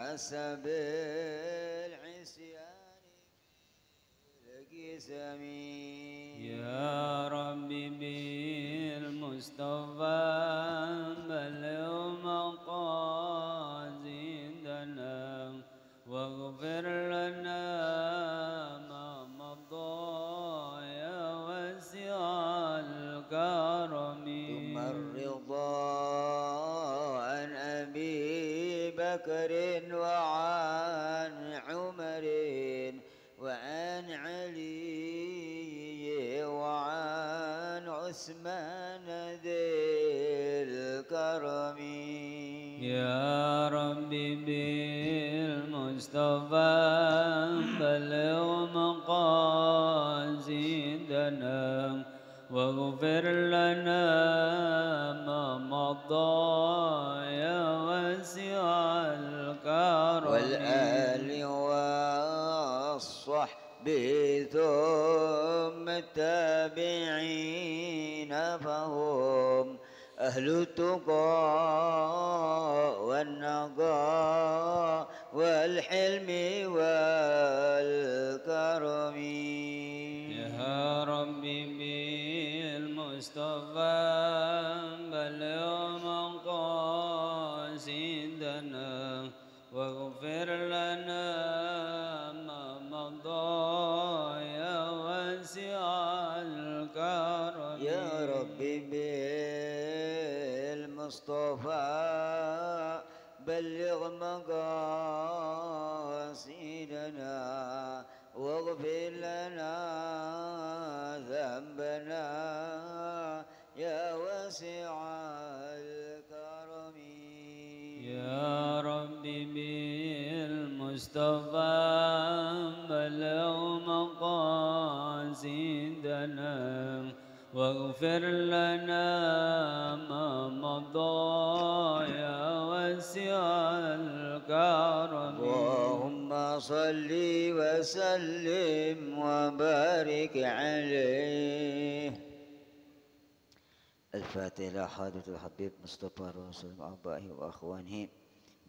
حسب العصيان بالقسم يا ربي بالمصطفى بلغ مقاصدنا واغفر لنا ما مضى يا واسع الكرم ثم الرضا عن أبي بكر وعن عمر وعن علي وعن عثمان ذي الكرم يا ربي بالمصطفى بلغ مقاصدنا واغفر لنا ما مضى يا واسع الكرم والآل والصحب ثم التابعين فهم أهل التقى والنقى والحلم والكرم يا ربي بالمصطفى بلغ مقاصدنا واغفر لنا ما مضى يا واسع الكرم يا ربي بالمصطفى بلغ مقاصدنا واغفر لنا ذنبنا يا واسع الكرم يا ربي بالمصطفى بلغ مقاصدنا واغفر لنا ما مضى يا واسع الكرم اللهم صل وسلم وبارك عليه. الفاتحة إلى حضرة الحبيب مصطفى رسول آبائه وأخوانه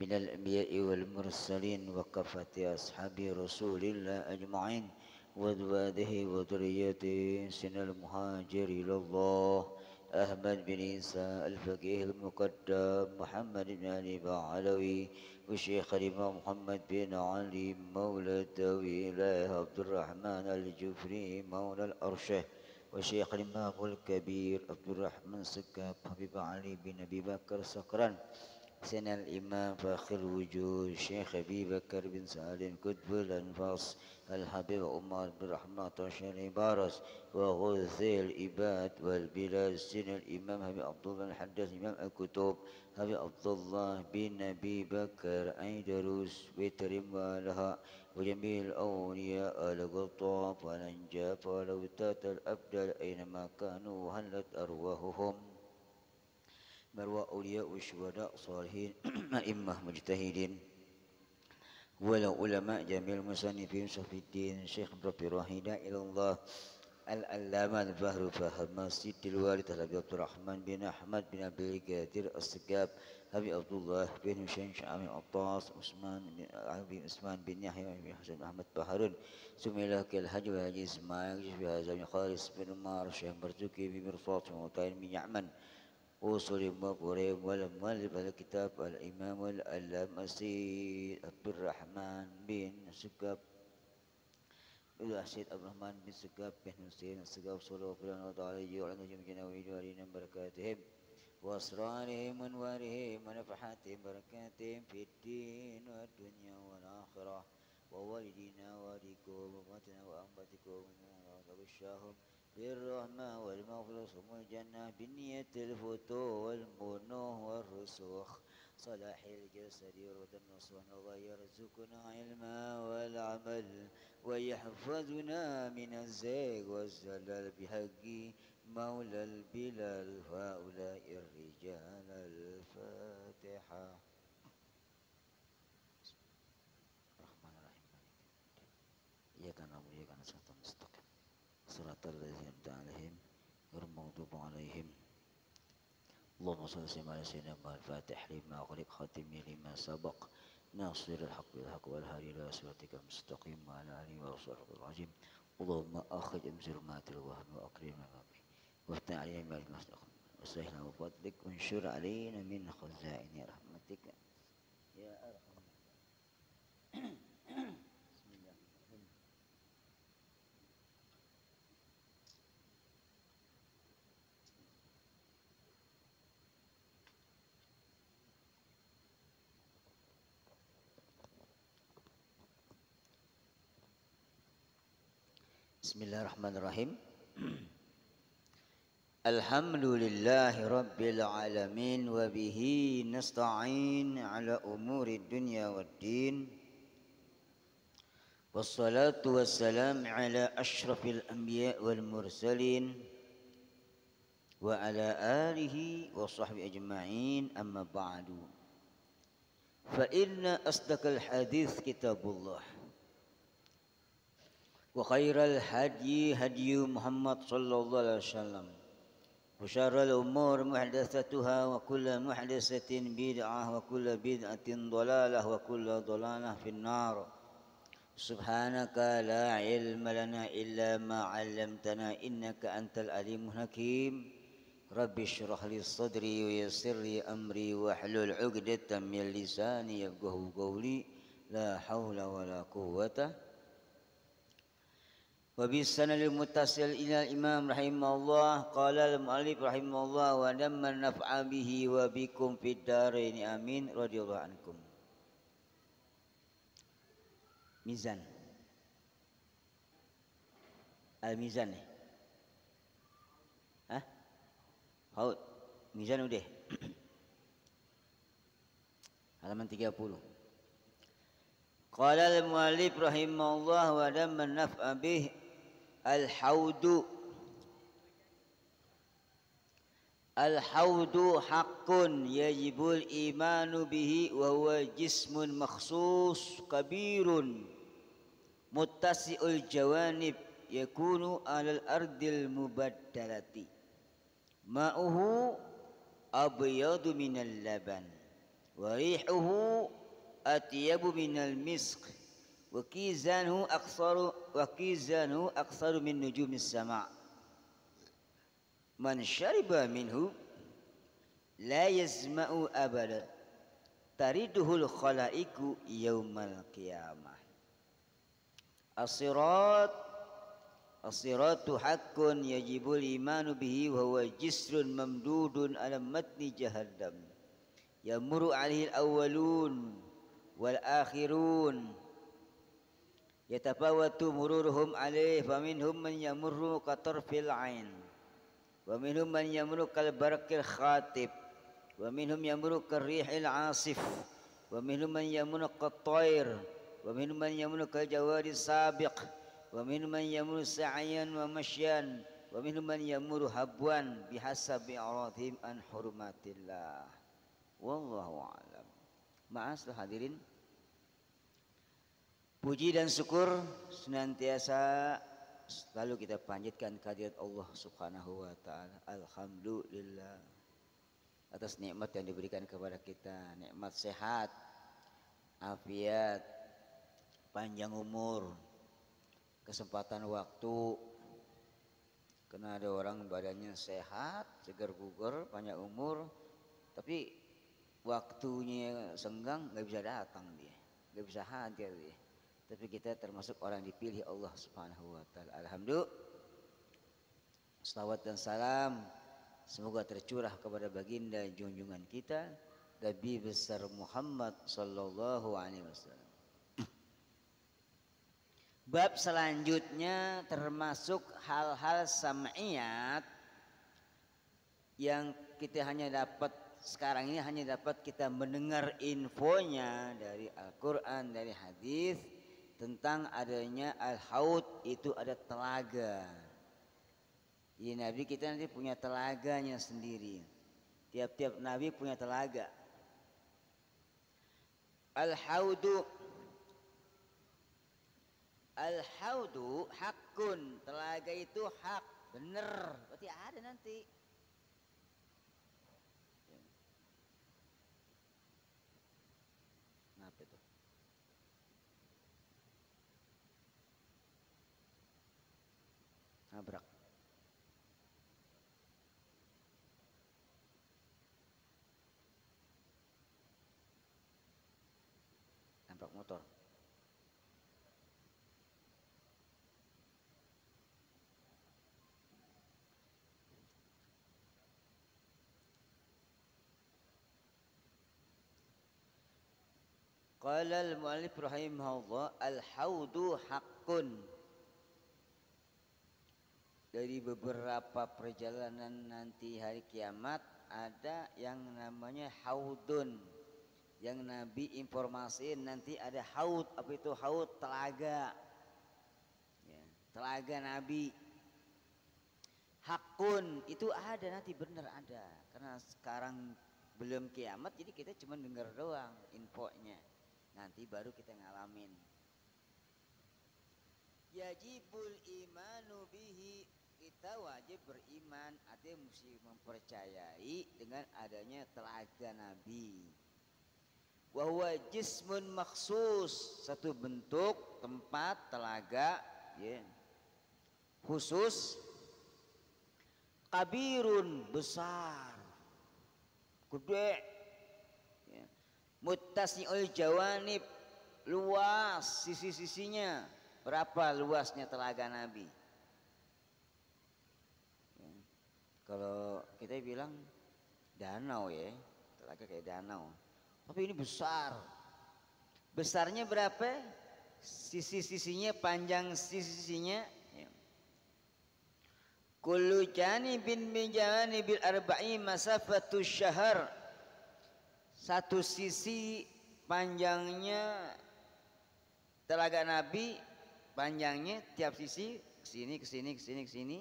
من الأنبياء والمرسلين وكافة أصحاب رسول الله أجمعين وأزواجه وذريته سن المهاجر إلى الله أحمد بن عيسى الفقيه المقدم محمد بن علي بعلوي والشيخ الإمام محمد بن علي مولى الدويلة عبد الرحمن الجفري مولى الأرشه والشيخ الإمام الكبير عبد الرحمن سكاب حبيب علي بن أبي بكر سكران سنة الإمام فاخر الوجود الشيخ أبي بكر بن سالم كتب الأنفاس الحبيب عمر بن الرحمن طشر بارس وغوث الإباد والبلاد سنة الإمام أبي عبد الله الحدث إمام الكتب أبي عبد الله بن أبي بكر أيدروس وترم ولها وجميع الأولياء القطاف والأنجاف والأوتات الأبدال أينما كانوا هلت أرواحهم مروى أولياء والشهداء صالحين أئمة مجتهدين والعلماء جميع المصنفين صفي الدين شيخ ربي راهدا إلى الله العلامة البحر فهد مسجد الوالد أبي عبد الرحمن بن أحمد بن أبي القادر السقاب أبي عبد الله بن هشام شعبي عطاس عثمان بن يحيى بن حسن أحمد بحرون سميلك الحج وحج إسماعيل في هذا خالص بن مار شيخ مرزوكي بمرصاد ومطاين من يعمن وصول مقرم والمؤلف الكتاب الإمام العلامة السيد عبد الرحمن بن سقاب السيد عبد الرحمن بن سقاب بن حسين السقاب صلى الله عليه وعلى جميع وجوارنا بركاتهم وأسرارهم وأنوارهم ونفحاتهم بركاتهم في الدين والدنيا والآخرة ووالدينا ووالديكم وأمتنا وأمتكم وغشاهم بالرحمة والمغفرة والجنة بالنية الفتوح والمنوح والرسوخ صلاح الجسد ورد النصر الله يرزقنا علما والعمل ويحفظنا من الزيغ والزلل بحق مولى البلال هؤلاء الرجال الفاتحة. الرحمن الرحيم إياك نعبد وإياك نستعين مستقيم صراط الذين أنعمت عليهم غير المغضوب عليهم. اللهم صل وسلم على سيدنا الفاتح لما أغلق خاتم لما سبق ناصر الحق بالحق والهادي إلى صراطك المستقيم وعلى آله وصحبه العظيم. اللهم أخرج من ظلمات الوهم وأكرمنا به وافتح علينا من المستقيم وسهل وفضلك وانشر علينا من خزائن رحمتك يا أرحم. بسم الله. Bismillahirrahmanirrahim. Alhamdulillahi rabbil alamin wa bihi nasta'in ala umuri dunya waddin. Wassalatu wassalam ala ashrafil anbiya wal mursalin wa ala alihi wa sahbihi ajma'in, amma ba'du. Fa inna asdaqal hadits kitabullah wa khairal hadyi hadyu Muhammad sallallahu alaihi wasallam wa syarrul umur muhdatsatuha wa kullu muhdatsatin bid'ah wa kullu bid'atin dhalalah wa kullu dhalalah finnar. Subhanaka la ilma lana illa ma 'allamtana innaka antal alimul hakim. Rabbi shrah li sadri wa yassir li amri wa hlul 'uqdatam min lisani yafqahu qawli. La haula wala quwwata. Wa bisanadil muttasil ila imam rahimahullah qala al-mu'allif rahimahullah wa damma naf'a bihi wa bikum fid darain amin radhiyallahu ankum. Mizan. Al-mizan nih. Hah? Haud. Mizan udah. Halaman 30. Qala al-mu'allif rahimahullah wa damma naf'a bihi al-haudu haqqun yajibul imanu bihi wa huwa jismun makhsus kabirun muttasi'ul jawanib yakunu alal ardil mubaddalati ma'uhu abyadu minal laban wa rihuhu atyabu minal misk wa kizanhu aktsaru min nujumis sama'. Man syariba minhu la yazma'u abada tariduhul khalaiku yaumal qiyamah. As-siratu haqqun yajibul imanu bihi wa huwa jisrun mamdudun ala matni jahannam yamuru alaihi al-awwalun wal akhirun yatafawatu mururuhum alaih faminhum man yamurru katarfil ain wa minhum man yamurru kal barakil khatib wa minhum yamurru karrihil asif wa minhum man yamurru qattair wa minhum man yamurru kal jawari sabiq wa minhum man yamurru sa'yan wa masyan wa minhum man yamurru habwan bihasabi aradhim an hurumatillah. Wallahu a'lam. Ma'aslah hadirin, puji dan syukur senantiasa selalu kita panjatkan kehadirat Allah Subhanahu wa taala. Alhamdulillah atas nikmat yang diberikan kepada kita, nikmat sehat, afiat, panjang umur, kesempatan waktu. Karena ada orang badannya sehat, segar bugar, panjang umur, tapi waktunya senggang, nggak bisa datang dia, nggak bisa hadir dia. Tapi kita termasuk orang dipilih Allah Subhanahu wa taala. Alhamdulillah. Salawat dan salam semoga tercurah kepada baginda junjungan kita Nabi besar Muhammad sallallahu alaihi wasallam. Bab selanjutnya termasuk hal-hal sam'iyat yang kita hanya dapat sekarang ini, hanya dapat kita mendengar infonya dari Al-Quran, dari hadis tentang adanya al-haud, itu ada telaga. Ya, Nabi kita nanti punya telaganya sendiri. Tiap-tiap Nabi punya telaga. Al-haudu hakun, telaga itu hak, bener, berarti ada nanti. Kenapa Itu. Nabrak. Nabrak motor. Qala al-mu'allif rahimahullah al-haudu haqqun. Dari beberapa perjalanan nanti hari kiamat ada yang namanya haudun. Yang Nabi informasiin nanti ada haud. Apa itu haud? Telaga. Ya, telaga Nabi. Hakun itu ada nanti, benar ada. Karena sekarang belum kiamat jadi kita cuma dengar doang infonya. Nanti baru kita ngalamin. Yajibul imanu bihi, kita wajib beriman, artinya mesti mempercayai dengan adanya telaga Nabi. Wa huwa jismun maksus, satu bentuk tempat telaga ya, khusus, kabirun besar, gede ya. Muttasi'ul jawanib, luas sisi-sisinya. Berapa luasnya telaga Nabi? Ya. Kalau kita bilang danau ya, telaga kayak danau. Tapi ini besar. Besarnya berapa? Sisi-sisinya, panjang sisi-sisinya ya. Kullu janibin min janibil arba'i masafatu syahr. Satu sisi panjangnya telaga Nabi, panjangnya tiap sisi kesini kesini kesini kesini.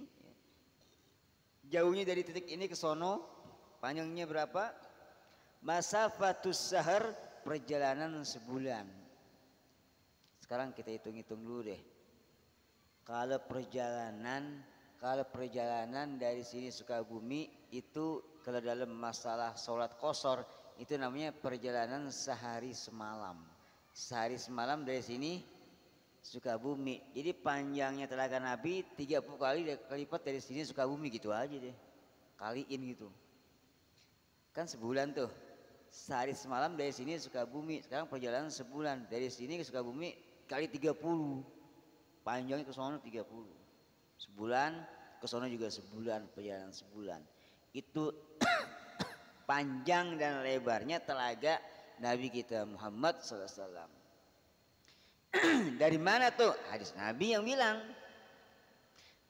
Jauhnya dari titik ini ke sono, panjangnya berapa? Masafatus syahr, perjalanan sebulan. Sekarang kita hitung-hitung dulu deh. Kalau perjalanan dari sini Sukabumi itu kalau dalam masalah sholat qashar itu namanya perjalanan sehari semalam. Sehari semalam dari sini Sukabumi. Jadi panjangnya telaga Nabi 30 kali lipat dari sini Sukabumi, gitu aja deh. Kaliin gitu. Kan sebulan tuh. Sehari semalam dari sini Sukabumi. Sekarang perjalanan sebulan dari sini ke Sukabumi kali 30. Panjangnya ke sono 30. Sebulan ke sono juga sebulan, perjalanan sebulan. Itu panjang dan lebarnya telaga Nabi kita Muhammad SAW. Dari mana tuh? Hadis Nabi yang bilang.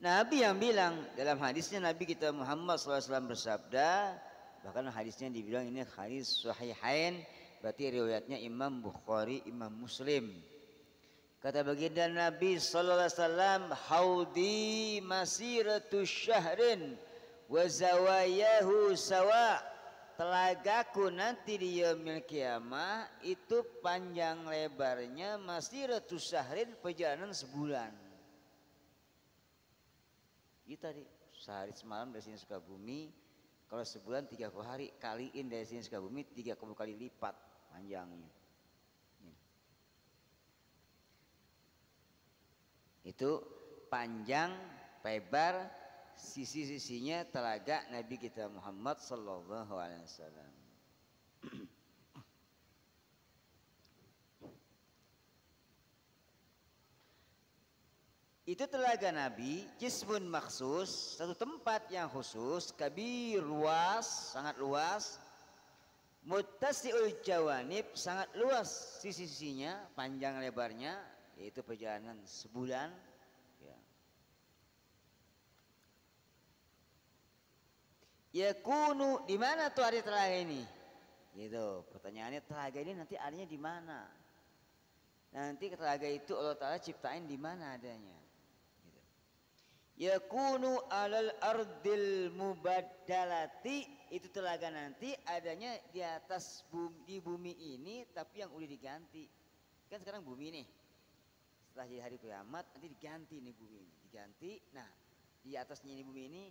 Nabi yang bilang dalam hadisnya, Nabi kita Muhammad SAW bersabda, bahkan hadisnya dibilang ini hadis sahihain, berarti riwayatnya Imam Bukhari, Imam Muslim. Kata baginda Nabi SAW, haudi masiratu syahrin wa zawayahu sawa. Telagaku nanti di yaumil kiamah itu panjang lebarnya masiratu syahrin, perjalanan sebulan. Itu tadi sehari semalam dari sini Sukabumi. Kalau sebulan 30 hari, kaliin dari sini Sukabumi 30 kali lipat panjangnya. Itu panjang, lebar, sisi-sisinya telaga Nabi kita Muhammad sallallahu alaihi wasallam. Itu telaga Nabi, jismun maksus, satu tempat yang khusus, kabir, luas, sangat luas, muttasi'ul jawanib, sangat luas sisi-sisinya, panjang lebarnya, yaitu perjalanan sebulan ya. Yakunu, di mana tuh ada telaga ini? Gitu. Pertanyaannya, telaga ini nanti adanya di mana? Nanti telaga itu Allah Ta'ala ciptain di mana adanya? Gitu. Yakunu alal ardil mubaddalati, itu telaga nanti adanya di atas bumi, di bumi ini, tapi yang udah diganti. Kan sekarang bumi nih, setelah jadi hari kiamat nanti diganti nih bumi ini, diganti. Nah, di atasnya ini bumi ini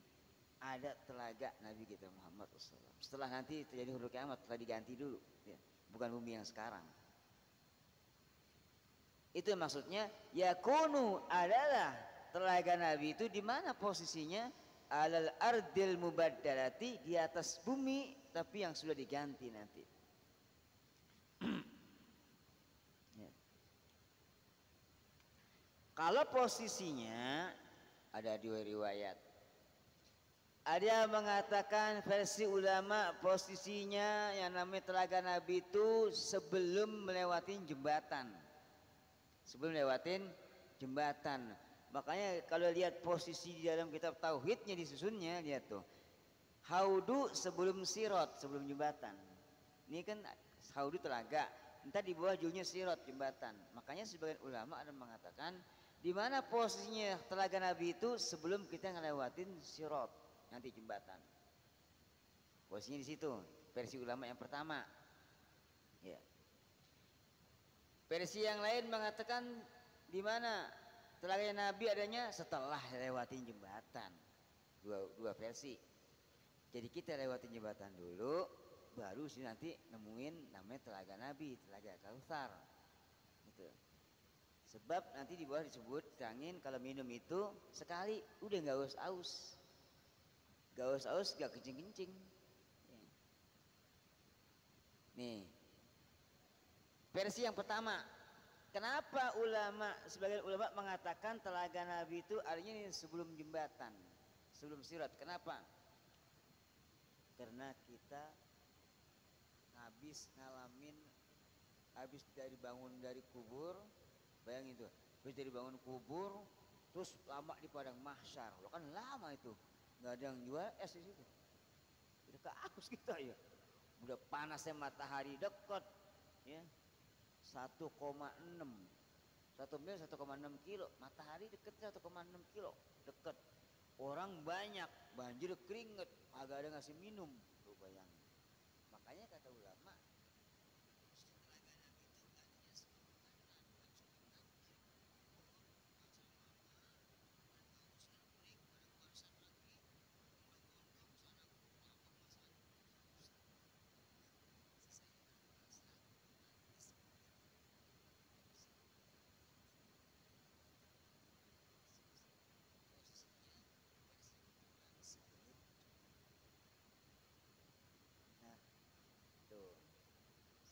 ada telaga Nabi kita Muhammad SAW. Setelah nanti terjadi hari kiamat, telah diganti dulu ya. Bukan bumi yang sekarang. Itu maksudnya yakunu adalah telaga Nabi itu di mana posisinya? Alal ardil mubaddalati, di atas bumi tapi yang sudah diganti nanti. Ya. Kalau posisinya ada dua riwayat. Ada yang mengatakan versi ulama posisinya yang namanya telaga Nabi itu sebelum melewati jembatan. Sebelum lewatin jembatan. Makanya kalau lihat posisi di dalam kitab tauhidnya disusunnya, lihat tuh. Haudu sebelum sirot, sebelum jembatan. Ini kan haudu telaga, entar di bawah judulnya sirot, jembatan. Makanya sebagian ulama ada mengatakan di mana posisinya telaga Nabi itu sebelum kita ngelewatin sirot, nanti jembatan. Posisinya di situ, versi ulama yang pertama. Ya. Versi yang lain mengatakan di mana telaga Nabi adanya setelah lewatin jembatan. Dua versi. Jadi kita lewatin jembatan dulu, baru sih nanti nemuin namanya telaga Nabi, telaga Kautsar. Gitu. Sebab nanti di bawah disebut terangin kalau minum itu sekali udah nggak aus-aus, nggak kencing-kencing. Nih. Versi yang pertama, kenapa sebagian ulama mengatakan telaga Nabi itu artinya ini sebelum jembatan, sebelum sirat. Kenapa? Karena kita habis dari bangun dari kubur, bayangin tuh, habis dari bangun kubur, terus lama di padang mahsyar, lo kan lama itu, nggak ada yang jual es di situ, udah kehaus kita ya, udah panasnya matahari dekat, ya. 1,6 1 mil 1,6 kilo, matahari deket 1,6 kilo deket, orang banyak, banjir keringet, agak ada ngasih minum, tuh bayangin. Makanya kata ulama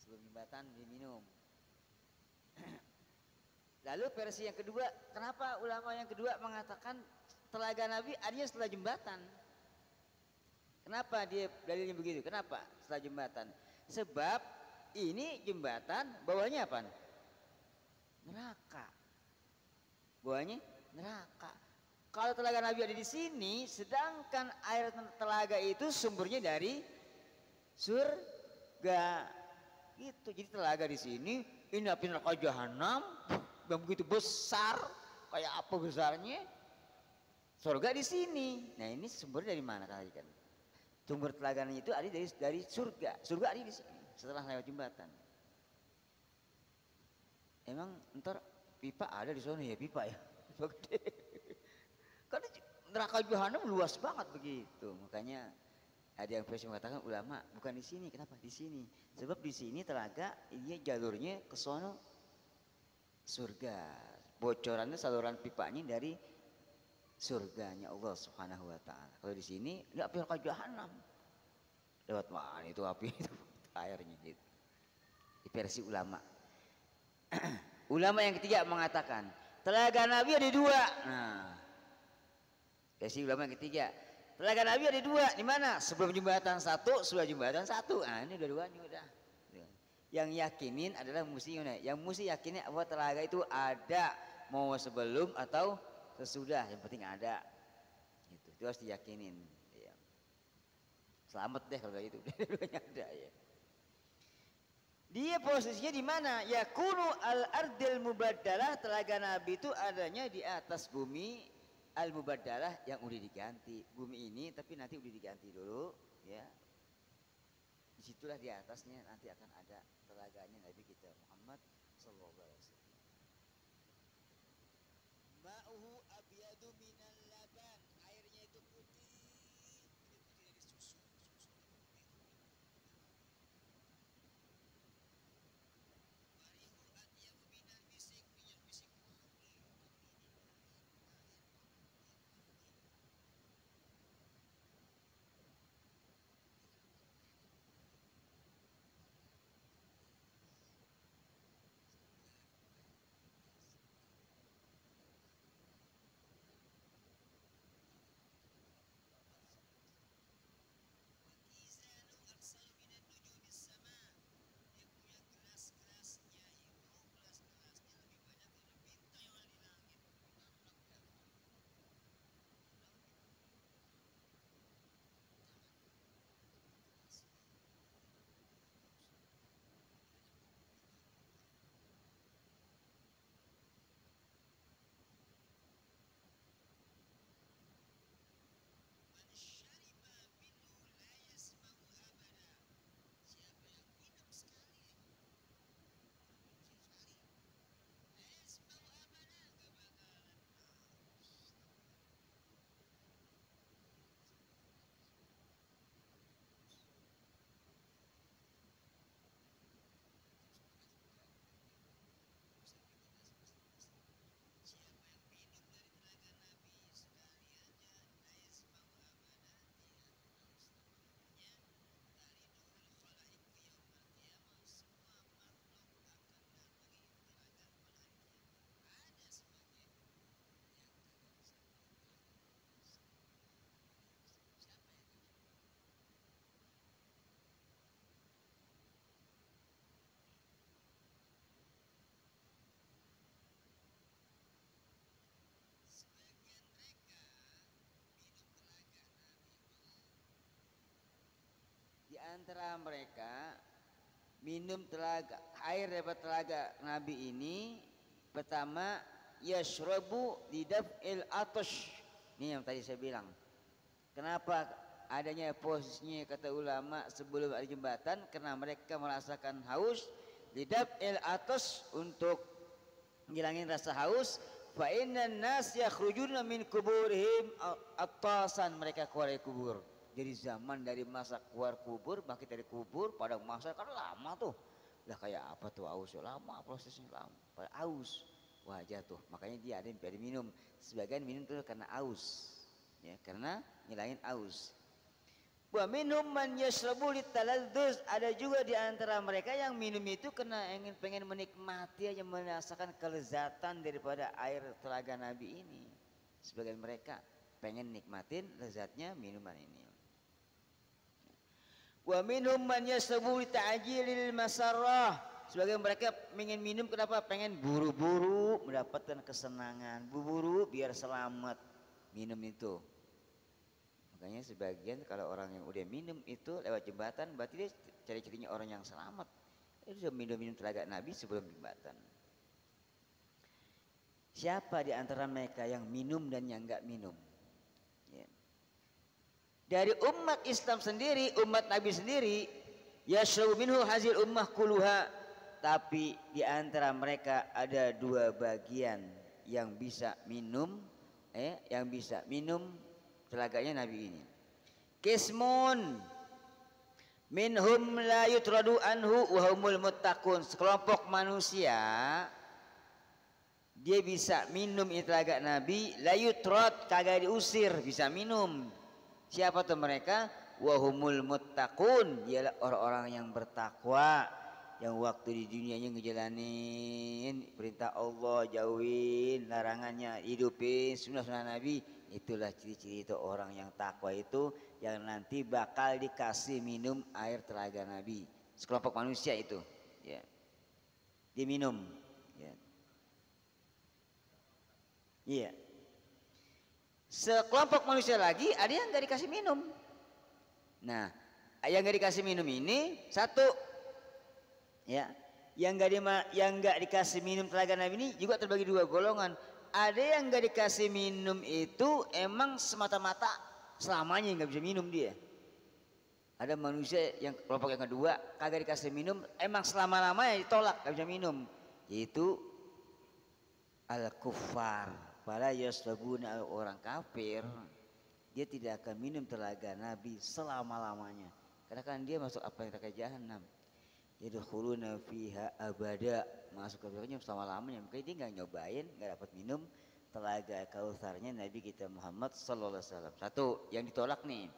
sebelum jembatan diminum. Lalu versi yang kedua, kenapa ulama yang kedua mengatakan telaga Nabi artinya setelah jembatan? Kenapa dia dalilnya begitu? Kenapa setelah jembatan? Sebab ini jembatan bawahnya apa? Neraka. Bawahnya neraka. Kalau telaga Nabi ada di sini, sedangkan air telaga itu sumbernya dari surga. Gitu. Jadi telaga di sini, ini api neraka jahanam yang begitu besar, kayak apa besarnya? Surga di sini. Nah ini sumbernya dari mana kalian? Sumber telaganya itu ada dari surga. Surga ada di sini setelah lewat jembatan. Emang ntar pipa ada di sana ya, pipa ya? Karena neraka jahanam luas banget begitu. Makanya ada yang versi mengatakan ulama bukan di sini. Kenapa di sini? Sebab di sini telaga ini jalurnya ke sono surga. Bocorannya saluran pipanya dari surganya Allah Subhanahu wa taala. Kalau di sini enggak api neraka jahanam. Lewat mana itu api itu airnya gitu. Di versi ulama. Ulama yang ketiga mengatakan telaga Nabi ada dua. Nah, versi ulama yang ketiga, telaga Nabi ada dua. Di mana? Sebelum jembatan satu, sudah jembatan satu. Nah, ini dua-duanya udah. Yang yakinin adalah yang mesti yakinin bahwa telaga itu ada, mau sebelum atau sesudah, yang penting ada. Gitu. Itu harus diyakinin. Ya. Selamat deh kalau itu. Dua-duanya ada ya. Dia posisinya di mana? Yakunu al-ardil mubaddalah, telaga Nabi itu adanya di atas bumi al-mubaddalah yang udah diganti. Bumi ini tapi nanti udah diganti dulu, ya. Disitulah di atasnya nanti akan ada telaganya Nabi kita Muhammad sallallahu alaihi wasallam. Ma'uhu abyadu minal laban, airnya itu putih dari susu. antara mereka minum telaga air daripada telaga Nabi ini, pertama yashrabu lidaf'il atash. Ini yang tadi saya bilang. Kenapa adanya posisinya kata ulama sebelum ada jembatan? Karena mereka merasakan haus, lidaf'il atash, untuk ngilangin rasa haus. Fa innan nas yakhrujuna min kuburihim atasan, mereka keluar dari kubur. Jadi zaman dari masa keluar kubur, bangkit dari kubur, pada masa kan lama tuh. Lah kayak apa tuh aus? Lama, prosesnya lama. Pada aus. Wajah tuh. Makanya dia ada yang minum. Sebagian minum tuh karena aus. Ya, karena ngilangin aus. Wa minhum man yashrabu litaladduz, ada juga di antara mereka yang minum itu karena pengen menikmati aja, merasakan kelezatan daripada air telaga Nabi ini. Sebagian mereka pengen nikmatin lezatnya minuman ini. Wa minhum man yashrabu lita'jilil masarrah, sebagian mereka pengen minum kenapa? Pengen buru-buru mendapatkan kesenangan, buru-buru biar selamat minum itu. Makanya sebagian kalau orang yang udah minum itu lewat jembatan, berarti dia ciri-cirinya orang yang selamat. Itu sudah minum telaga Nabi sebelum jembatan. Siapa di antara mereka yang minum dan yang enggak minum? Ya. Dari umat Islam sendiri, umat Nabi sendiri, yashrabu minhu hazil ummah kuluha. Tapi di antara mereka ada dua bagian yang bisa minum, yang bisa minum telaganya Nabi ini. Kismun minhum la yutradu anhu wa humul muttaqun, sekelompok manusia dia bisa minum telaga Nabi, la yutrad, kagak diusir, bisa minum. Siapa tuh mereka? Wa humul muttaqun, ialah orang-orang yang bertakwa, yang waktu di dunianya ngejalanin perintah Allah, jauhin larangannya, hidupin sunnah-sunnah Nabi. Itulah ciri-ciri itu orang yang takwa itu, yang nanti bakal dikasih minum air telaga Nabi. Sekelompok manusia itu, ya, diminum, ya. Iya. Sekelompok manusia lagi ada yang nggak dikasih minum. Nah, yang nggak dikasih minum ini satu, ya, yang nggak dikasih minum telaga Nabi ini juga terbagi dua golongan. Ada yang nggak dikasih minum itu emang semata-mata selamanya nggak bisa minum dia. Ada manusia yang kelompok yang kedua kagak dikasih minum, emang selama-lamanya ditolak, nggak bisa minum. Yaitu al-kuffar, para yasrabuna, orang kafir. Dia tidak akan minum telaga Nabi selama-lamanya. Karena kan dia masuk apa yang neraka jahanam. Yadkhuluna fiha abada, masuk ke neraka selama-lamanya. Makanya dia nggak nyobain, nggak dapat minum telaga Kautsarnya Nabi kita Muhammad sallallahu alaihi wasallam. Satu, yang ditolak nih.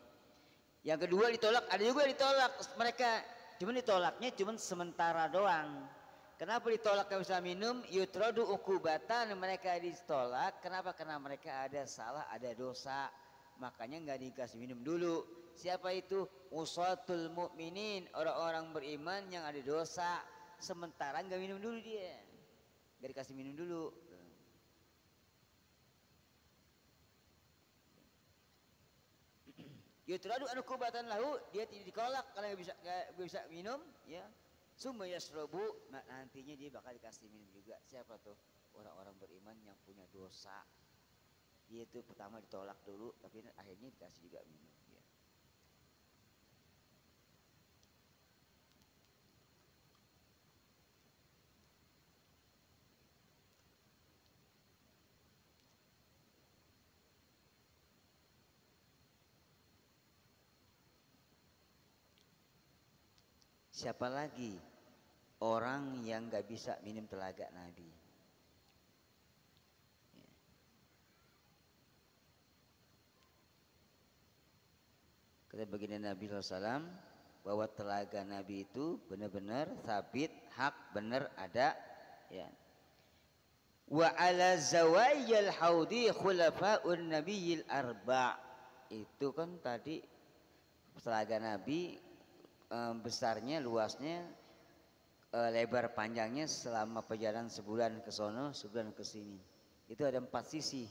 Yang kedua ditolak, ada juga ditolak mereka. Cuman ditolaknya cuman sementara doang. Kenapa ditolak nggak bisa minum? Yutradu ukubatan, mereka ditolak. Kenapa? Karena mereka ada salah, ada dosa. Makanya nggak dikasih minum dulu. Siapa itu? Usatul mukminin, orang-orang beriman yang ada dosa. Sementara nggak minum dulu dia, nggak dikasih minum dulu. Yutradu ukubatan lahu, dia tidak dikolak karena nggak bisa minum, ya. Summa yasrobu, nantinya dia bakal dikasih minum juga. Siapa tuh? Orang-orang beriman yang punya dosa. Dia itu pertama ditolak dulu, tapi akhirnya dikasih juga minum. Ya. Siapa lagi orang yang gak bisa minum telaga Nabi? Ya. Kata baginda Nabi SAW bahwa telaga Nabi itu benar-benar sabit, hak, benar ada. Ya. Wa ala zawayyal haudi khulafa'un nabiyil arba', itu kan tadi telaga Nabi besarnya, luasnya, lebar panjangnya selama perjalanan sebulan ke sono, sebulan ke sini. Itu ada 4 sisi.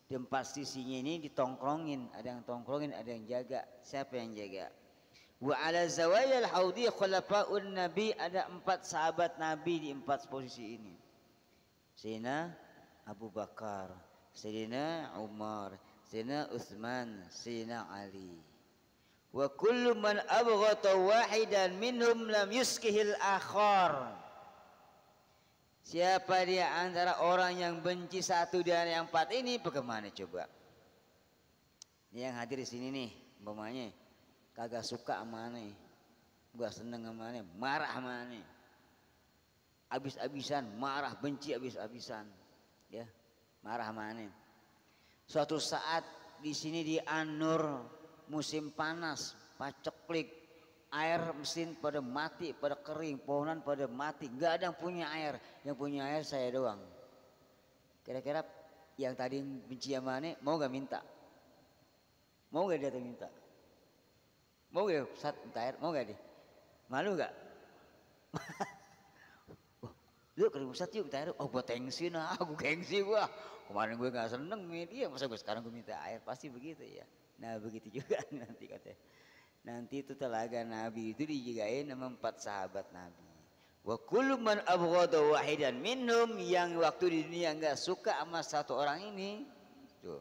Di 4 sisinya ini ditongkrongin, ada yang tongkrongin, ada yang jaga. Siapa yang jaga? Wa ala zawayal haudi khulafaun nabi, ada 4 sahabat nabi di 4 posisi ini. Sayyidina Abu Bakar, Sayyidina Umar, Sayyidina Utsman, Sayyidina Ali. Wa kullu man abghata wahidan minhum lam yuskihil akhar. Siapa dia antara orang yang benci satu dari yang 4 ini, bagaimana coba? Ini yang hadir di sini nih, umpamanya kagak suka sama nih, gua seneng sama nih, marah sama nih, abis-abisan, marah, benci abis-abisan, ya, marah sama nih. Suatu saat di sini di An-Nur musim panas, paceklik, air mesin pada mati, pada kering, pohonan pada mati, nggak ada yang punya air. Yang punya air saya doang. Kira-kira yang tadi benci sama ane mau gak minta? Mau gak dia minta? Mau gak Ustaz minta air? Mau gak dia? Malu gak? Yuk ke Ustaz yuk minta air. Oh buat gengsi, nah aku gengsi gua. Kemarin gue gak seneng media, masa gue sekarang gue minta air? Pasti begitu ya. Nah begitu juga nanti katanya. Nanti itu telaga Nabi itu dijagain sama 4 sahabat Nabi. Wa kullu man abghada wahidan minhum, yang waktu di dunia enggak suka sama satu orang ini, tuh.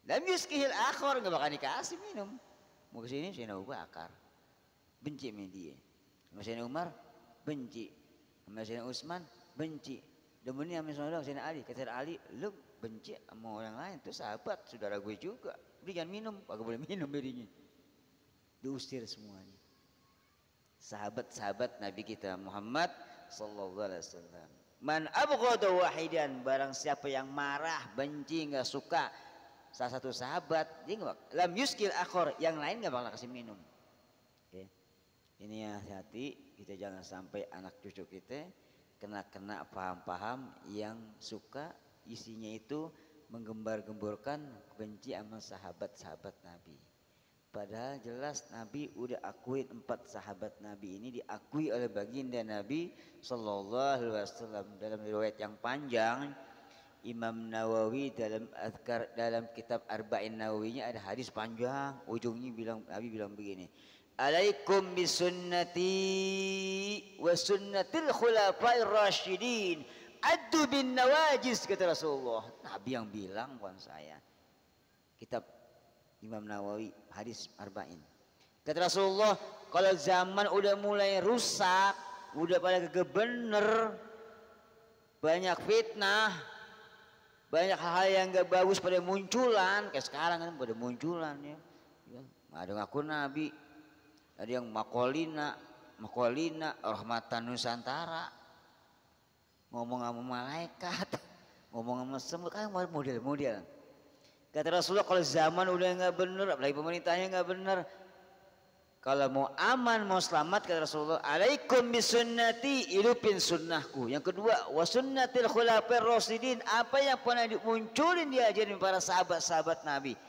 Lam yuskihil akhar, enggak bakal dikasih minum. Mau kesini Sayyidina Abu Bakar benci sama dia. Sama Sayyidina Umar benci. Sama Sayyidina Utsman benci. Demennya sama Sayyidina Ali. Kata Ali, lu benci sama orang lain, itu sahabat, saudara gue juga. Berikan minum, kagak boleh minum dirinya. Diusir semuanya. Sahabat-sahabat Nabi kita Muhammad sallallahu alaihi wasallam. Man abghada wahidan, barang siapa yang marah, benci, enggak suka salah satu sahabat, dia enggak lam yuskil akhar, yang lain enggak bakal kasih minum. Oke. Ini ya, hati-hati kita jangan sampai anak cucu kita kena paham-paham yang suka isinya itu menggembar-gemborkan benci sama sahabat-sahabat Nabi. Padahal jelas Nabi udah akuin 4 sahabat Nabi ini diakui oleh baginda Nabi sallallahu alaihi wasallam. Dalam riwayat yang panjang Imam Nawawi dalam kitab Arba'in Nawawinya ada hadis panjang, ujungnya Nabi bilang begini. Alaikum bisunnati wa sunnatil khulafa'ir rasyidin. Addu bin nawajis, kata Rasulullah. Nabi yang bilang, bukan saya. Kitab Imam Nawawi hadis Arba'in. Kata Rasulullah, kalau zaman udah mulai rusak, udah pada kagak bener, banyak fitnah, banyak hal yang gak bagus pada munculan, kayak sekarang kan pada munculan ya. Ada ngaku Nabi, ada yang makolina rahmatan Nusantara, ngomong sama malaikat, ngomong sama semut, kan model-model. Kata Rasulullah, kalau zaman udah nggak bener, apalagi pemerintahnya nggak bener, kalau mau aman, mau selamat, kata Rasulullah, alaikum bisunnati, hidupin sunnahku. Yang kedua, wa sunnatil khulafa'ir rasyidin, apa yang pernah dimunculin diajarin para sahabat-sahabat Nabi.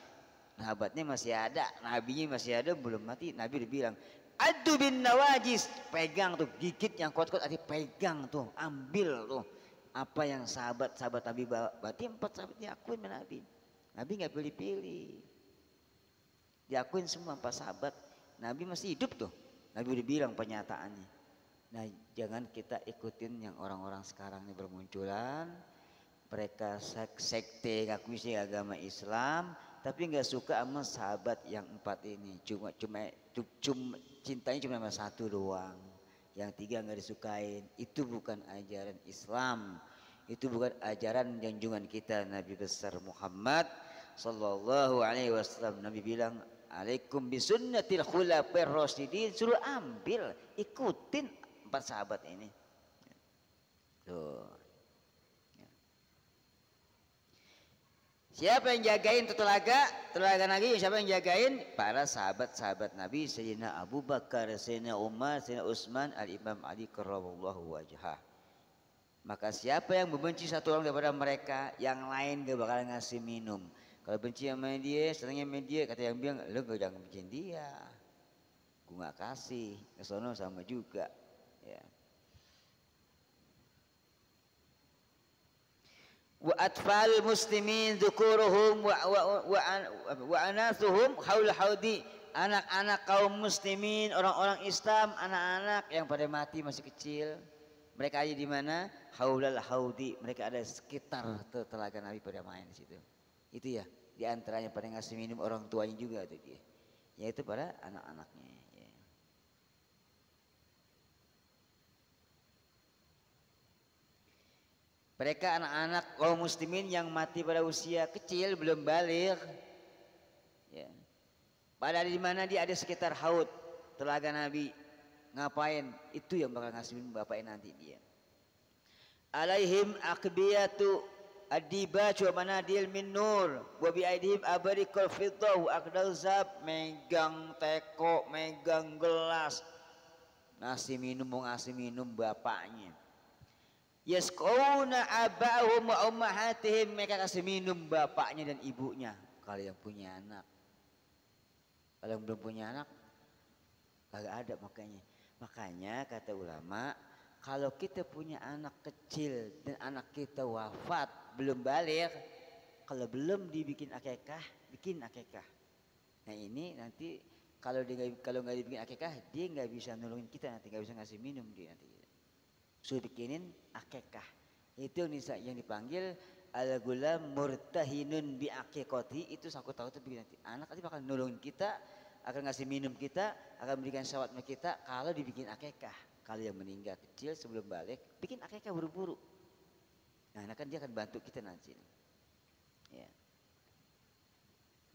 Sahabatnya masih ada, nabinya masih ada, belum mati. Nabi udah bilang, adu bin nawajis, pegang tuh, gigit yang kuat-kuat, pegang tuh, ambil tuh apa yang sahabat-sahabat Nabi bawa. Berarti 4 sahabat diakuin Nabi. Nabi nggak pilih-pilih, diakuin semua 4 sahabat. Nabi masih hidup tuh, Nabi udah bilang pernyataannya. Nah jangan kita ikutin yang orang-orang sekarang ini bermunculan, mereka sekte ngaku sih agama Islam, tapi nggak suka sama sahabat yang 4 ini. Cuma cintanya cuma sama 1 doang, yang 3 nggak disukain. Itu bukan ajaran Islam, itu bukan ajaran junjungan kita Nabi besar Muhammad sallallahu alaihi wasallam. Nabi bilang, alaikum bisunnatil khulafa'ir rasyidin, suruh ambil, ikutin 4 sahabat ini. Tuh. Siapa yang jagain tuh telaga Nabi? Siapa yang jagain? Para sahabat-sahabat Nabi, Sayyidina Abu Bakar, Sayyidina Umar, Sayyidina Utsman, Al-Imam Ali karramallahu wajhah. Maka siapa yang membenci satu orang daripada mereka, yang lain gak bakal ngasih minum. Kalau benci sama dia, senangnya sama dia, kata yang bilang, lu gak jangan benciin dia, gue gak kasih. Kesono sama juga ya. Wa atfal muslimin dzukuruhum wa anathuhum haul haudi anak-anak kaum muslimin, orang-orang Islam, anak-anak yang pada mati masih kecil. Mereka ada di mana? Haulal haudi, mereka ada sekitar telaga Nabi pada main di situ. Itu ya, di antaranya pada ngasih minum orang tuanya juga itu dia. Yaitu pada anak-anaknya. Ya. Mereka anak-anak kaum muslimin yang mati pada usia kecil belum baligh. Ya. Pada di mana dia ada sekitar haud telaga Nabi. Ngapain? Itu yang bakal ngasih minum bapaknya nanti dia. Alaihim akbiyatu ad-dibaj wa manadil min nur wa bi aidihim abarikul fiddah wa aqdal zab, megang teko, megang gelas. Ngasih minum, mau ngasih minum bapaknya. Yasquna abahum wa ummahatihim, mereka kasih minum bapaknya dan ibunya. Kalau yang punya anak. Kalau yang belum punya anak kagak ada makanya. Makanya kata ulama, kalau kita punya anak kecil dan anak kita wafat belum baligh, kalau belum dibikin akikah, bikin akikah. Nah ini nanti kalau nggak dibikin akikah, dia nggak bisa nolongin kita nanti, nggak bisa ngasih minum dia nanti. Suruh bikinin akikah. Itu yang dipanggil al-gulam murtahinun bi akikoti, itu aku tahu itu bikin nanti. Anak nanti bakal nolongin kita, akan ngasih minum kita, akan berikan syawat sama kita kalau dibikin akikah. Kalau yang meninggal kecil sebelum balik, bikin akikah buru-buru. Nah kan dia akan bantu kita nanti. Ya.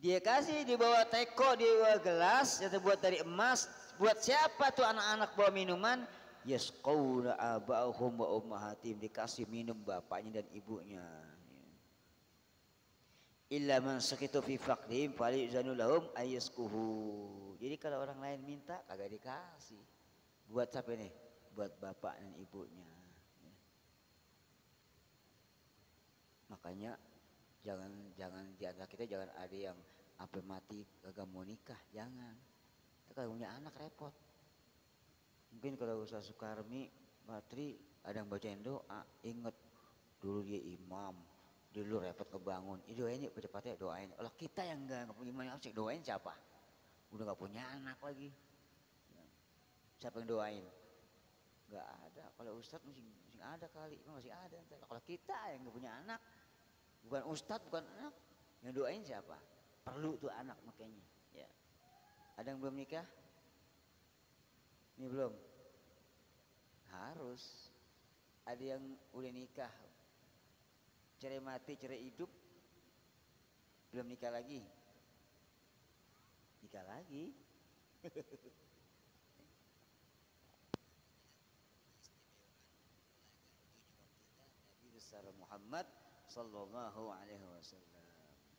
Dia kasih di bawah teko, di bawah gelas, yang terbuat dari emas. Buat siapa tuh anak-anak bawa minuman? Yasqawna aba'ahum wa ummahatim, dikasih minum bapaknya dan ibunya. Illa man sakitu fi faqrihim fali'zanu lahum ayyaskuhu. Jadi kalau orang lain minta kagak dikasih. Buat siapa nih? Buat bapak dan ibunya. Makanya jangan di antara kita jangan ada yang sampai mati kagak mau nikah, jangan. Kita kalau punya anak repot. Mungkin kalau Ustaz Sukarmi, Matri ada yang bacain doa, inget dulu dia imam, dulu repot kebangun. Doain yuk cepatnya doain. Kalau kita yang enggak punya iman, harus doain siapa? Udah nggak punya anak lagi. Siapa yang doain? Nggak ada. Kalau Ustadz masih ada kali, masih ada. Kalau kita yang nggak punya anak, bukan Ustadz, bukan anak, yang doain siapa? Perlu tuh anak makanya. Ya. Ada yang belum nikah? Ini belum. Harus. Ada yang udah nikah, cerai mati, cerai hidup, belum nikah lagi. Nikah lagi. Muhammad sallallahu alaihi wasallam.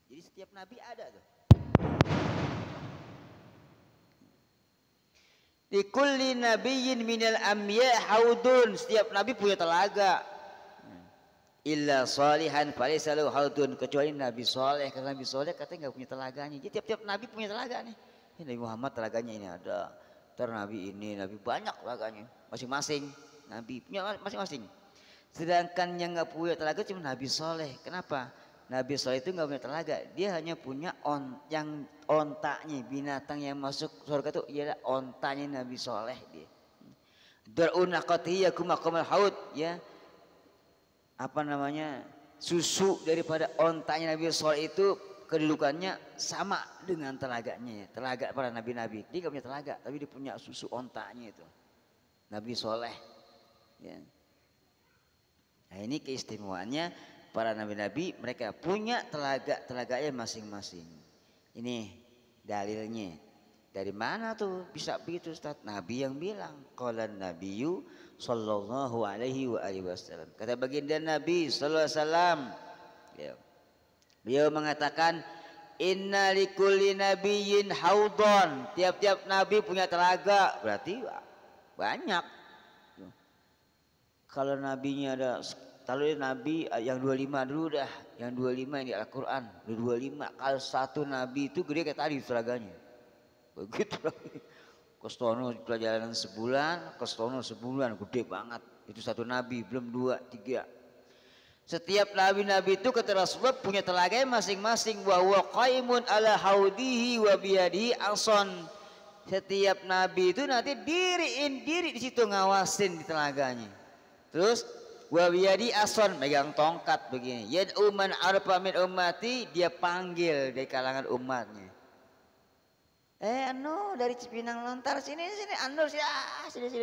Jadi setiap nabi ada tuh. Di kulli nabiyyin minal anbiya haudun, setiap nabi punya telaga. Illa salihan falaysa lahu haudun, kecuali Nabi Saleh. Karena Nabi Saleh katanya enggak punya telaganya. Jadi tiap-tiap nabi punya telaga nih. Ini Nabi Muhammad telaganya ini ada. Ntar nabi ini, nabi banyak telaganya. Masing-masing nabi punya masing-masing. Sedangkan yang nggak punya telaga cuma Nabi Soleh. Kenapa? Nabi Soleh itu nggak punya telaga. Dia hanya punya yang ontanya, binatang yang masuk surga itu ialah ontanya Nabi Soleh dia. Dar'unaqatihi yakumakumul haud, ya. Apa namanya? Susu daripada ontanya Nabi Soleh itu kedudukannya sama dengan telaganya. Telaga para nabi-nabi. Dia nggak punya telaga, tapi dia punya susu ontanya itu. Nabi Soleh. Ya. Nah ini keistimewaannya para nabi-nabi, mereka punya telaganya masing-masing. Ini dalilnya. Dari mana tuh bisa begitu Ustaz? Nabi yang bilang, qalan nabiyyu sallallahu alaihi wasallam. Kata baginda Nabi sallallahu alaihi wasallam, ya. Beliau mengatakan, inna likulli nabiyyin haudon. Tiap-tiap nabi punya telaga, berarti banyak. Kalau nabinya ada, kalau nabi yang 25 dulu dah, yang 25 ini Al-Quran, 25. Kalau satu nabi itu gede kayak tadi telaganya. Begitu lagi. Kostono pelajaran sebulan, Kostono sebulan, gede banget. Itu satu nabi, belum 2, 3. Setiap nabi-nabi itu kata Rasulullah punya telaga masing-masing. Wa huwa qaimun ala haudihi wa biyadihi ason. Setiap nabi itu nanti diriin diri di situ ngawasin di telaganya. Terus wa biyadi ason, megang tongkat begini. Yad'u man arfa min ummati, dia panggil dari kalangan umatnya. Dari Cipinang Lontar sini anu sini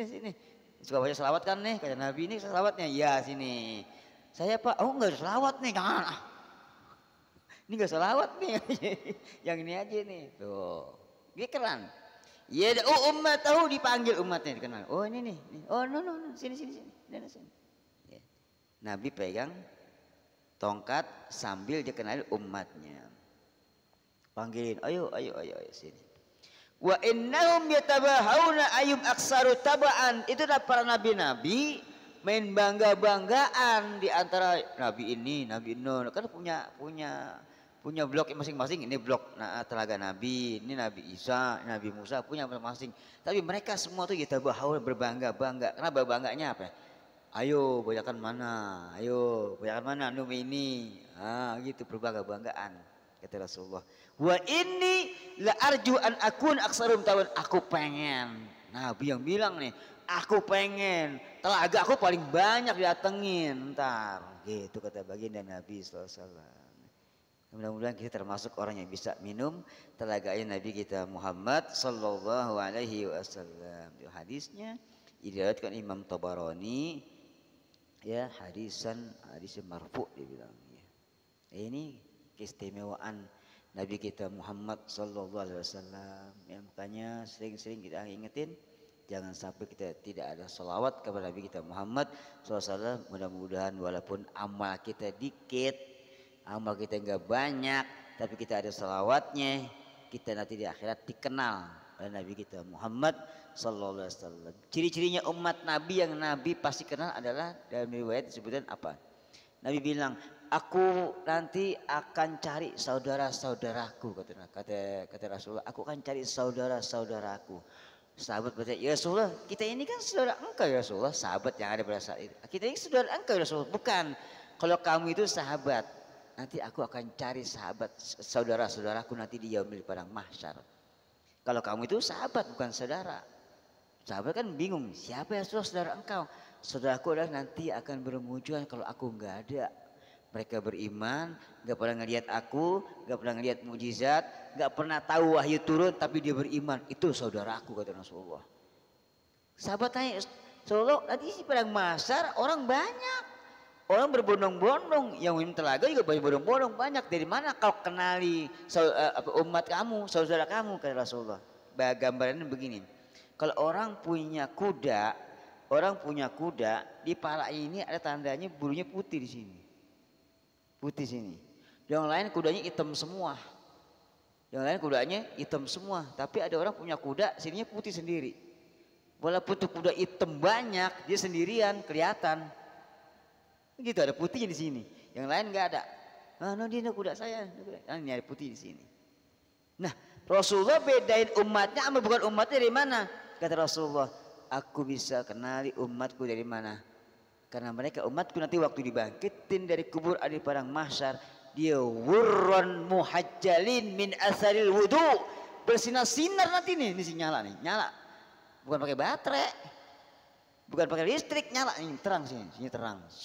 sini. Suka baca selawat kan nih, kata Nabi ini selawatnya. Ya sini. Saya Pak, enggak ada selawat nih, jangan. Ini enggak selawat nih. Yang ini aja nih. Tuh. Dia keren. Ya ummatahu, dipanggil umatnya dikenal. Oh ini nih. Oh no sini. Ya. Nabi pegang tongkat sambil dia kenal umatnya. Panggilin, ayo sini. Wa innahum yatabahawna ayyum aksaru taba'an. Itulah para nabi-nabi main bangga-banggaan di antara nabi ini, nabi Nuh. Kan punya blok masing-masing. Ini blok telaga nabi, ini nabi Isa, nabi Musa punya masing-masing. Tapi mereka semua tuh yatabahawna, berbangga-bangga. Kenapa bangganya apa? Ayo banyakan mana Nuh ini. Gitu berbangga-banggaan kata Rasulullah. Wa inni la arju an akun aksarum tawan. Aku pengen, Nabi yang bilang nih, aku pengen telaga aku paling banyak datengin ntar. Gitu kata baginda Nabi SAW. Mudah-mudahan kita termasuk orang yang bisa minum telaganya Nabi kita Muhammad Sallallahu Alaihi Wasallam. Hadisnya diriwayatkan Imam Tabarani, ya hadis marfu dibilang. Ini keistimewaan Nabi kita Muhammad Sallallahu Alaihi Wasallam. Ya, makanya sering-sering kita ingetin, jangan sampai kita tidak ada salawat kepada Nabi kita Muhammad SAW. Mudah-mudahan walaupun amal kita dikit, amal kita enggak banyak, tapi kita ada salawatnya, kita nanti di akhirat dikenal oleh Nabi kita Muhammad Sallallahu Alaihi Wasallam. Ciri-cirinya umat Nabi yang Nabi pasti kenal adalah dalam riwayat disebutkan apa? Nabi bilang, aku nanti akan cari saudara-saudaraku, kata Rasulullah. Aku akan cari saudara-saudaraku. Sahabat bertanya, ya Rasulullah, kita ini kan saudara engkau ya Rasulullah. Sahabat yang ada pada saat itu, kita ini saudara engkau ya Rasulullah. Bukan, kalau kamu itu sahabat, nanti aku akan cari saudara-saudaraku nanti di yaumil padang mahsyar. Kalau kamu itu sahabat bukan saudara. Sahabat kan bingung, siapa ya Rasulullah saudara engkau? Saudaraku adalah nanti akan bermunculan kalau aku enggak ada. Mereka beriman, gak pernah ngelihat aku, gak pernah ngelihat mujizat, gak pernah tahu wahyu turun, tapi dia beriman. Itu saudaraku kata Rasulullah. Sahabat tanya, Rasulullah nanti si padang mahsyar orang banyak, orang berbondong-bondong, yang minum telaga juga banyak berbondong-bondong banyak. Dari mana kau kenali umat kamu, saudara kamu kata Rasulullah. Gambarannya begini, kalau orang punya kuda di pala ini ada tandanya bulunya putih di sini. Putih sini. Yang lain kudanya hitam semua. Tapi ada orang punya kuda sininya putih sendiri. Walaupun tuh kuda hitam banyak, dia sendirian kelihatan. Gitu ada putihnya di sini. Yang lain nggak ada. Dia kuda saya. Ini ada putih di sini. Nah, Rasulullah bedain umatnya sama bukan umatnya dari mana? Kata Rasulullah, aku bisa kenali umatku dari mana? Karena mereka umatku nanti waktu dibangkitin dari kubur ada di padang mahsyar, dia wurron muhajjalin min asaril wudu, bersinar-sinar nanti nih, ini nyala. Bukan pakai baterai, bukan pakai listrik, nyala ini terang sini terang,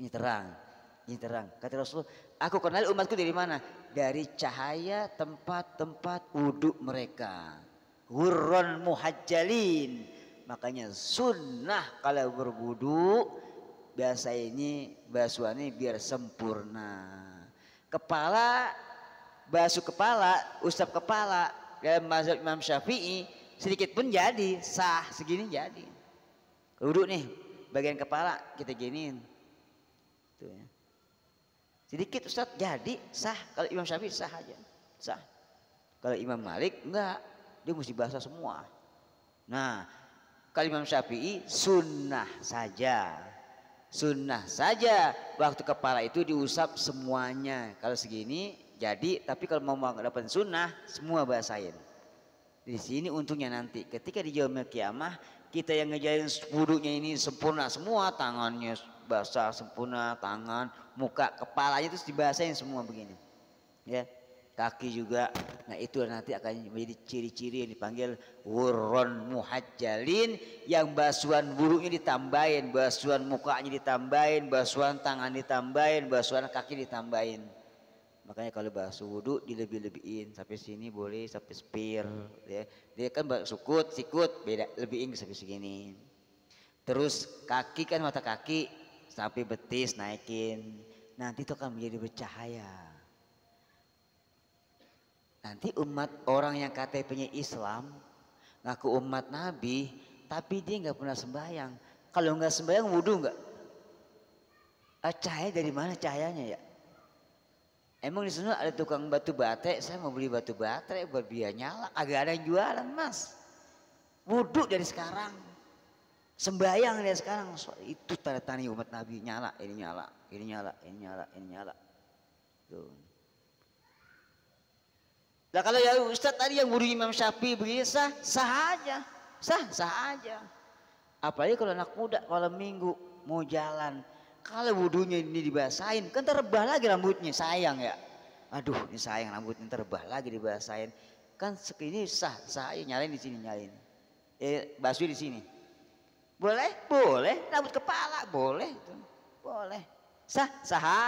ini terang. Kata Rasulullah, aku kenal umatku dari mana? Dari cahaya tempat-tempat wudu mereka. Wurron muhajjalin. Makanya sunnah kalau berwudu biasa ini basuhannya biar sempurna. Basuh kepala, usap kepala dalam mazhab Imam Syafi'i sedikit pun jadi sah, segini jadi. Wudu nih bagian kepala kita giniin. Tuh ya. Sedikit Ustaz jadi sah, kalau Imam Syafi'i sah aja. Sah. Kalau Imam Malik enggak, dia mesti basah semua. Nah, kalau Imam Syafi'i sunnah saja waktu kepala itu diusap semuanya. Kalau segini jadi, tapi kalau mau dapat sunnah semua basahin. Di sini untungnya nanti ketika di yaumil kiamah kita yang ngejalin wudunya ini sempurna semua, tangannya basah sempurna, tangan, muka, kepalanya terus dibasahin semua begini. Ya, kaki juga. Nah itu nanti akan menjadi ciri-ciri yang dipanggil wurron muhajjalin, yang basuhan wudunya ditambahin, basuhan mukanya ditambahin, basuhan tangan ditambahin, basuhan kaki ditambahin. Makanya kalau basuh wudu dilebih-lebihin sampai sini boleh sampai spear, ya. Dia kan sikut beda lebihin sampai segini. Terus kaki kan mata kaki sampai betis naikin. Nanti itu akan menjadi bercahaya. Nanti umat orang yang KTP-nya Islam ngaku umat Nabi, tapi dia nggak pernah sembahyang. Kalau nggak sembahyang wudu nggak? Cahaya dari mana cahayanya ya? Emang di sana ada tukang batu baterai, saya mau beli batu baterai buat biar nyala, agak ada yang jualan mas. Wudu dari sekarang, sembahyang dari sekarang, itu tanda tanda umat Nabi, nyala, ini nyala, ini nyala, ini nyala, ini nyala. Tuh. Nah kalau ya Ustadz tadi yang wudu Imam Syafi'i begini sah aja, sah aja. Apalagi kalau anak muda malam minggu mau jalan. Kalau wudunya ini dibasahin, kan terbah lagi rambutnya, sayang ya. Aduh, ini sayang rambutnya terbah lagi dibasahin. Kan ini sah aja, nyalain di sini nyalain. Basuh di sini. Boleh, rambut kepala boleh, boleh. Sah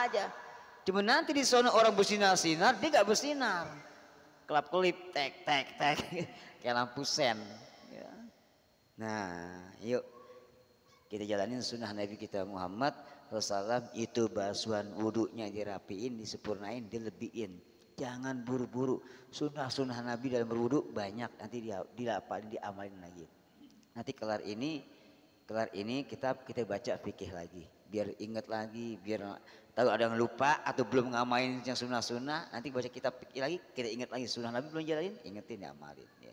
aja. Cuma nanti di sana orang bersinar-sinar, dia nggak bersinar. Kelap-kelip, tek, kayak lampu sen. Ya. Nah, yuk kita jalanin sunnah Nabi kita Muhammad Rasulullah, itu basuhan wudunya dirapiin, disempurnain, dilebihin. Jangan buru-buru. Sunnah Nabi dalam berwudu banyak, nanti dilapalin, diamalin lagi. Nanti kelar ini kita baca fikih lagi, biar ingat lagi, biar tahu ada yang lupa atau belum ngamain yang sunnah, nanti baca kitab fikih lagi, kita ingat lagi sunnah Nabi belum jalanin, ingetin, diamalin. Ya.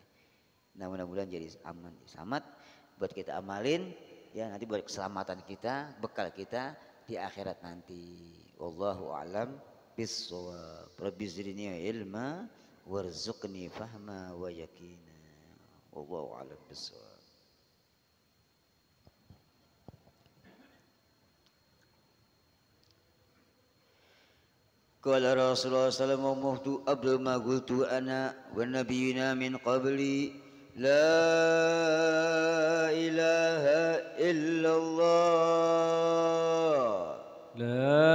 Nah mudah-mudahan jadi aman, selamat buat kita amalin. Ya nanti buat keselamatan kita, bekal kita di akhirat nanti. Wallahu a'lam bissawab. Rabbi zidni ilma warzuqni fahma wa yaqina. Wallahu a'lam bissawab. Qala Rasulullah sallallahu alaihi wasallam abdu ma qultu ana wa nabiyina min qabli la ilaha illallah. La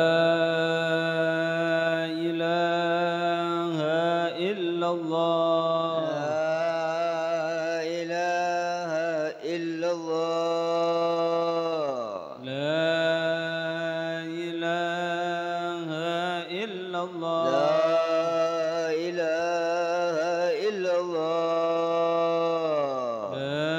ilaha illallah. La ilaha illallah. La ilaha illallah. La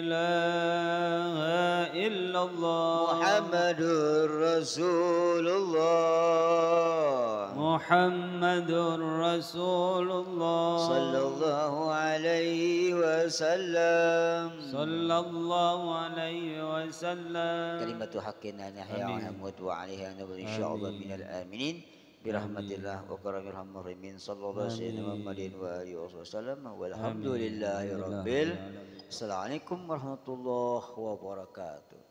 ilaha illallah. Muhammadur Rasulullah. Muhammadur Rasulullah. Sallallahu alaihi wasallam. Sallallahu alaihi wasallam. Kalimatu haqqin la nahya wa namut wa alaiha nabul insyaallah minal aminin. Birahmatillah wa karamil hamurimin sallallahu alaihi Muhammadin wa alihi wasallam. Walhamdulillahi rabbil. Assalamualaikum warahmatullahi wabarakatuh.